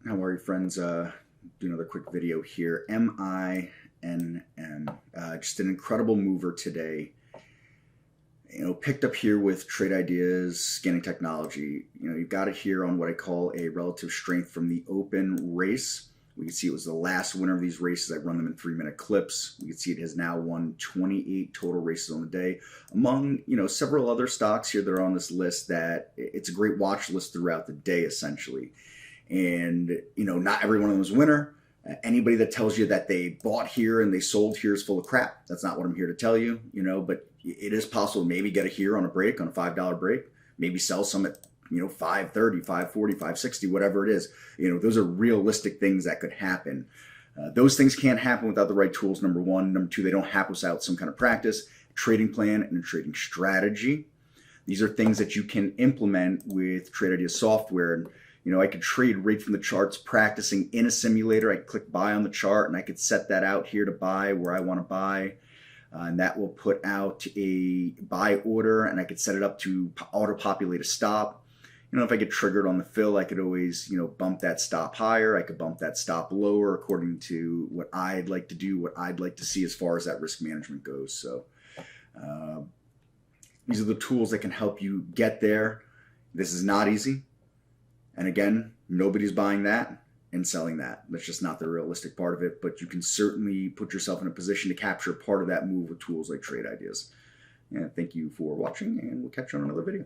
How are you, friends? Do another quick video here. MINM. Just an incredible mover today. Picked up here with trade ideas, scanning technology. You've got it here on what I call a relative strength from the open race. We can see it was the last winner of these races. I run them in 3-minute clips. You can see it has now won 28 total races on the day. Among several other stocks here that are on this list, that it's a great watch list throughout the day, essentially. And not every one of them is a winner. Anybody that tells you that they bought here and they sold here is full of crap. That's not what I'm here to tell you. But it is possible to maybe get a here on a break, on a $5 break, maybe sell some at $5.30, $5.40, $5.60, whatever it is. Those are realistic things that could happen. Those things can't happen without the right tools, number one. Number two, they don't happen without some kind of practice, trading plan, and a trading strategy. These are things that you can implement with Trade Ideas software. And I could trade right from the charts, practicing in a simulator. I could click buy on the chart, and I could set that out here to buy where I want to buy. And that will put out a buy order, and I could set it up to auto-populate a stop. If I get triggered on the fill, I could always, bump that stop higher. I could bump that stop lower according to what I'd like to do, what I'd like to see as far as that risk management goes. So these are the tools that can help you get there. This is not easy. And again, nobody's buying that and selling that. That's just not the realistic part of it. But you can certainly put yourself in a position to capture part of that move with tools like Trade Ideas. And thank you for watching, and we'll catch you on another video.